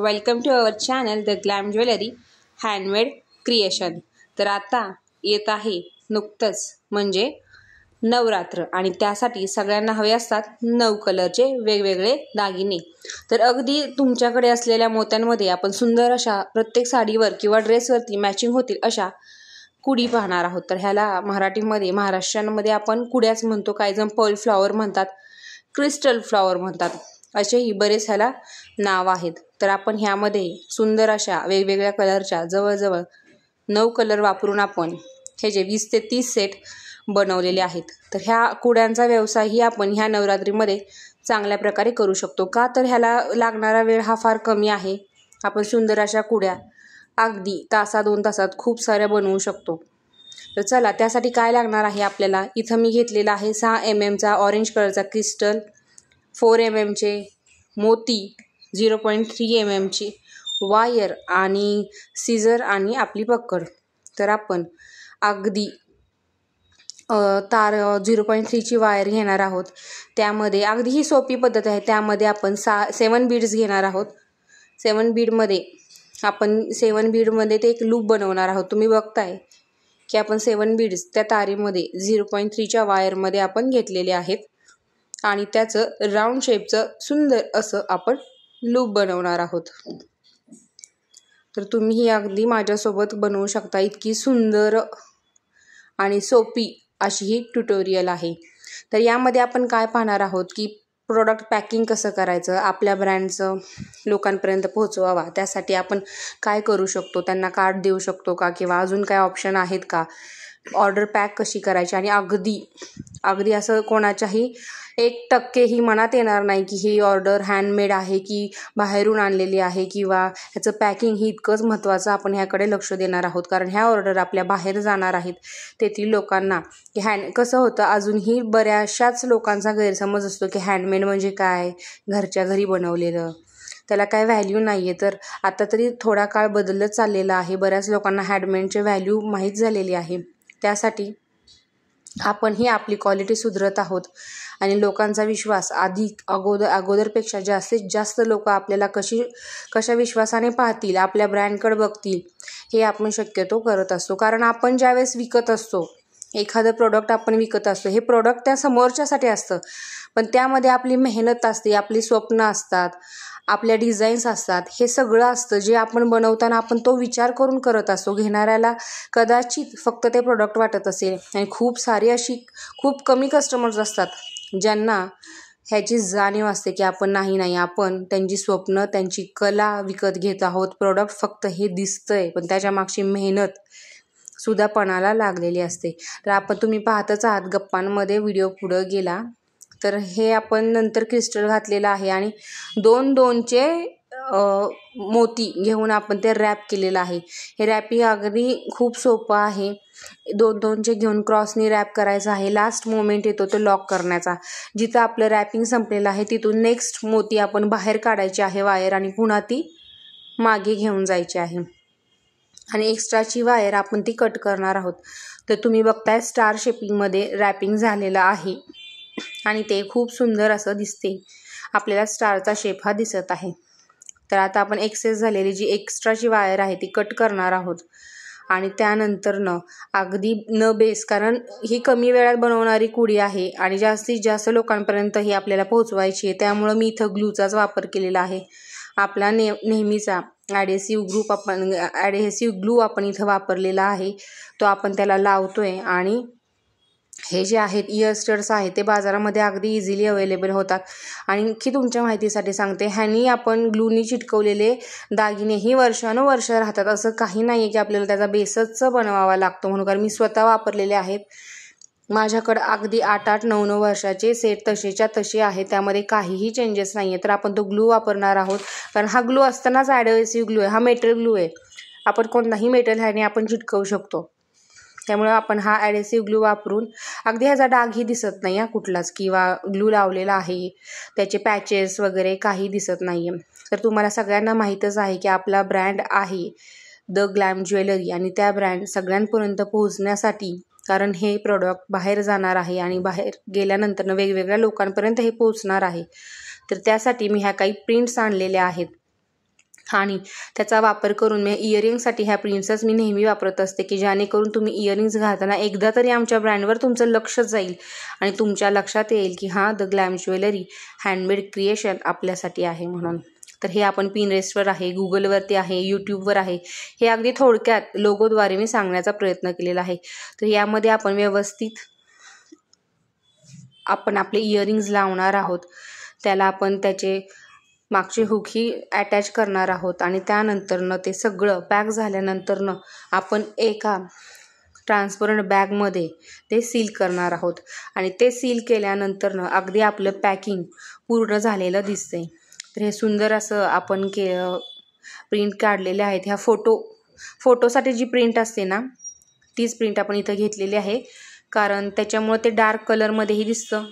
Welcome to our channel the glam jewellery handmade creation. तर आता येत आहे नुकतंच म्हणजे नवरात्र आणि त्यासाठी सगळ्यांना हवे असतात 9 कलरचे वेगवेगळे दागिने। तर अगदी तुमच्याकडे असलेल्या मोत्यांमध्ये आपण सुंदर अशा प्रत्येक साडीवर किंवा ड्रेसवरती मॅचिंग होतील अशा कुडी पाहणार आहोत। तर ह्याला मराठीमध्ये महाराष्ट्रामध्ये आपण कुड्याच म्हणतो, काही जण पर्ल फ्लॉवर म्हणतात, क्रिस्टल फ्लॉवर म्हणतात, असेही बरेच ह्याला नाव आहेत। तर आपण ह्यामध्ये सुंदर अशा वेगवेगळ्या कलरच्या जवळजवळ 9 कलर वापरून आपण हे जे 20 ते 30 सेट बनवलेले आहेत। तर ह्या कुड्यांचा व्यवसायही आपण ह्या नवरात्रीमध्ये चांगल्या प्रकारे करू शकतो। का तर ह्याला लागणारा वेळ हा फार कमी आहे। आपण सुंदर अशा कुड्या अगदी तासा 2 तासात खूप साऱ्या बनवू शकतो। तर चला त्यासाठी काय लागणार आहे आपल्याला, इथं मी घेतलेला आहे 6 mm चा ऑरेंज कलरचा क्रिस्टल, 4 mm चे मोती, 0.3 mm ची वायर आणि सीझर आणि आपली पकड। तर आपण अगदी तार 0.3 ची वायर घेणार आहोत। त्यामध्ये अगदी ही सोपी पद्धत आहे। त्यामध्ये आपण 7 बीड्स घेणार आहोत। 7 बीडमध्ये आपण 7 बीडमध्ये ते एक लूप बनवणार आहोत। तुम्ही बघताय की आपण 7 बीड्स त्या तारीमध्ये 0.3 च्या वायरमध्ये आपण घेतलेले आहेत आणि त्याचं राऊंड शेपचं सुंदर असं आपण लूप बनवणार आहोत। तर तुम्ही ही अगदी माझ्यासोबत बनवू शकता। इतकी सुंदर आणि सोपी अशी ही ट्युटोरियल आहे। तर यामध्ये आपण काय पाहणार आहोत की प्रोडक्ट पॅकिंग कसं करायचं, आपल्या ब्रँडचं लोकांपर्यंत पोहोचवावा, त्यासाठी आपण काय करू शकतो, त्यांना कार्ड देऊ शकतो का किंवा अजून काय ऑप्शन आहेत का, ऑर्डर पॅक कशी करायची आणि अगदी असं कोणाच्याही 1% ही मनात येणार नाही की ही ऑर्डर हँडमेड आहे की बाहेरून आणलेली आहे किंवा ह्याचं पॅकिंग ही इतकंच महत्त्वाचं आपण ह्याकडे लक्ष देणार आहोत। कारण ह्या ऑर्डर आपल्या बाहेर जाणार आहेत, तेथील लोकांना की कसं होतं, अजूनही बऱ्याचशाच लोकांचा गैरसमज असतो की हँडमेड म्हणजे काय, घरच्या घरी बनवलेलं, त्याला काय व्हॅल्यू नाही आहे। तर आता तरी थोडा काळ बदलत चाललेला आहे, बऱ्याच लोकांना हँडमेडचे व्हॅल्यू माहीत झालेली आहे। त्यासाठी आपण ही आपली क्वालिटी सुधारत आहोत आणि लोकांचा विश्वास अगोदरपेक्षा जास्तीत जास्त लोक आपल्याला कशा विश्वासाने पाहतील, आपल्या ब्रँडकडे बघतील, हे आपण शक्यतो करत असतो। कारण आपण ज्यावेळेस विकत असतो, एखादं प्रोडक्ट आपण विकत असतो, हे प्रोडक्ट त्या समोरच्यासाठी असतं, पण त्यामध्ये आपली मेहनत असते, आपली स्वप्न असतात, आपल्या डिझाईन्स असतात, हे सगळं असतं जे आपण बनवताना आपण तो विचार करून करत असतो। घेणाऱ्याला कदाचित फक्त ते प्रोडक्ट वाटत असेल आणि खूप कमी कस्टमर्स असतात ज्यांना ह्याची जाणीव असते की आपण आपण त्यांची स्वप्न, त्यांची कला विकत घेत आहोत। प्रोडक्ट फक्त हे दिसतंय पण त्याच्या मागची मेहनत सुद्धा पणाला लागलेली असते। तर तुम्ही पाहतच आहात, गप्पांमध्ये व्हिडिओ पुढे गेला तर हे आपण नंतर क्रिस्टल घातलेलं आहे आणि 2-2चे मोती घेऊन आपण ते रॅप केलेलं आहे। हे रॅपिंग अगदी खूप सोपं आहे। 2-2चे घेऊन क्रॉसनी रॅप करायचं आहे। लास्ट मोमेंट येतो तो लॉक करण्याचा, जिथं आपलं रॅपिंग संपलेलं आहे तिथून नेक्स्ट मोती आपण बाहेर काढायची आहे वायर आणि पुन्हा ती मागे घेऊन जायची आहे आणि एक्स्ट्राची वायर आपण ती कट करणार आहोत। तर तुम्ही बघताय स्टार शेपिंगमध्ये रॅपिंग झालेलं आहे आणि ते खूप सुंदर असं दिसते, आपल्याला स्टारचा शेप हा दिसत आहे। तर आता आपण एक्सेस झालेली जी एक्स्ट्राची वायर आहे ती कट करणार आहोत आणि त्यानंतर अगदी बेस, कारण ही कमी वेळात बनवणारी कुडी आहे आणि जास्तीत जास्त लोकांपर्यंत ही आपल्याला पोहोचवायची आहे, त्यामुळं मी इथं ग्लूचाच वापर केलेला आहे। आपला नेहमीचा ॲडेसिव्ह ग्लू आपण इथं वापरलेला आहे, तो आपण त्याला लावतोय आणि हे जे आहेत इयर स्टड्स आहेत ते बाजारामध्ये अगदी इझिली अवेलेबल होतात। आणखी तुमच्या माहितीसाठी सांगते, ह्यानी आपण ग्लूनी चिटकवलेले दागिने ही वर्षानुवर्ष राहतात। असं काही नाही आहे की आपल्याला त्याचा बेसच बनवावा लागतो म्हणून, कारण मी स्वतः वापरलेले आहेत। माझ्याकडं अगदी 8-8, 9-9 वर्षाचे सेट तसेच्या तसे आहेत, त्यामध्ये काहीही चेंजेस नाही आहे। तर आपण तो ग्लू वापरणार आहोत, कारण हा ग्लू असतानाच ॲडेसिव्ह ग्लू आहे, हा मेटल ग्लू आहे, आपण कोणताही मेटल ह्याने आपण चिटकवू शकतो। त्यामुळे आपण हा ॲडेसिव्ह ग्लू वापरून अगदी ह्याचा डागही दिसत नाही आहे कुठलाच, किंवा ग्लू लावलेला आहे त्याचे पॅचेस वगैरे काही दिसत नाही आहे। तर तुम्हाला सगळ्यांना माहीतच आहे की आपला ब्रँड आहे द ग्लॅम ज्वेलरी आणि त्या ब्रँड सगळ्यांपर्यंत पोहोचण्यासाठी, कारण हे प्रोडक्ट बाहेर जाणार आहे आणि बाहेर गेल्यानंतर वेगवेगळ्या लोकांपर्यंत हे पोहोचणार आहे, तर त्यासाठी मी ह्या काही प्रिंट्स आणलेल्या आहेत। आणि त्याचा वापर करून मी इयरिंगसाठी ह्या प्रिंट्सच मी नेहमी वापरत असते, की जेणेकरून तुम्ही इयरिंग्स घालताना एकदा तरी आमच्या ब्रँडवर तुमचं लक्ष जाईल आणि तुमच्या लक्षात येईल की हां, the glam jewellery handmade creation आपल्यासाठी आहे म्हणून. तर हे आपण पिनरेस्टवर आहे, गुगलवरती आहे, यूट्यूबवर आहे. हे अगदी थोडक्यात लोगोद्वारे मी सांगण्याचा प्रयत्न केलेला आहे. तर यामध्ये आपण व्यवस्थित आपले इयरिंग्स लावणार आहोत. त्याला आपण त्याचे मागचे हुकही अटॅच करणार आहोत आणि त्यानंतरनं ते सगळं पॅक झाल्यानंतरनं आपण एका ट्रान्सपरंट बॅगमध्ये ते सील करणार आहोत आणि ते सील केल्यानंतरनं अगदी आपलं पॅकिंग पूर्ण झालेलं दिसते. तर हे सुंदर असं आपण प्रिंट काढलेले आहेत. ह्या फोटोसाठी जी प्रिंट असते ना, तीच प्रिंट आपण इथं घेतलेली आहे, कारण त्याच्यामुळे ते डार्क कलरमध्येही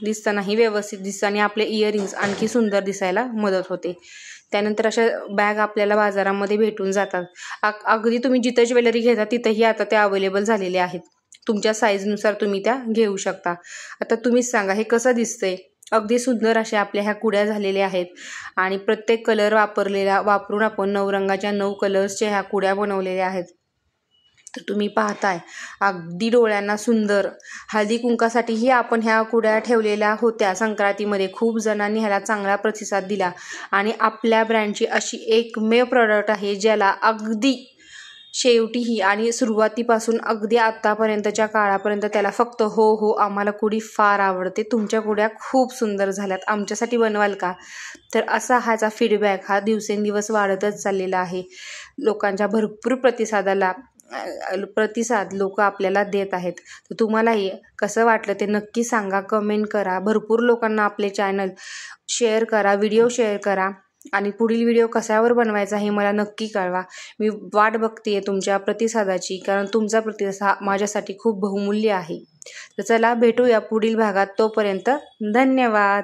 दिसतानाही व्यवस्थित दिसतं आणि आपले इयरिंग्स आणखी सुंदर दिसायला मदत होते. त्यानंतर अशा बॅग आपल्याला बाजारामध्ये भेटून जातात. अगदी तुम्ही जिथं ज्वेलरी घेता तिथंही आता त्या अवेलेबल झालेल्या आहेत. तुमच्या साईजनुसार तुम्ही त्या घेऊ शकता. आता तुम्हीच सांगा हे कसं दिसतंय. अगदी सुंदर अशा आपल्या ह्या कुड्या झालेल्या आहेत आणि प्रत्येक कलर वापरून आपण 9 रंगाच्या 9 कलर्सच्या ह्या कुड्या बनवलेल्या आहेत. तर तुम्ही पाहताय अगदी डोळ्यांना सुंदर. हळदी कुंकासाठीही आपण ह्या कुड्या ठेवलेल्या होत्या संक्रांतीमध्ये. खूप जणांनी ह्याला चांगला प्रतिसाद दिला आणि आपल्या ब्रँडची अशी एकमेव प्रॉडक्ट आहे ज्याला अगदी शेवटीही आणि सुरुवातीपासून अगदी आत्तापर्यंतच्या काळापर्यंत त्याला फक्त हो हो आम्हाला कुडी फार आवडते, तुमच्या कुड्या खूप सुंदर झाल्यात, आमच्यासाठी बनवाल का? तर असा ह्याचा फीडबॅक हा दिवसेंदिवस वाढतच चाललेला आहे. लोकांच्या भरपूर प्रतिसाद लोक आपल्याला देत आहेत. तर तुम्हालाही कसं वाटलं ते नक्की सांगा, कमेंट करा. भरपूर लोकांना आपले चॅनल शेअर करा, व्हिडिओ शेअर करा आणि पुढील व्हिडिओ कशावर बनवायचा हे मला नक्की कळवा. मी वाट बघते तुमच्या प्रतिसादाची, कारण तुमचा प्रतिसाद माझ्यासाठी खूप बहुमूल्य आहे. तर चला भेटूया पुढील भागात. तोपर्यंत धन्यवाद.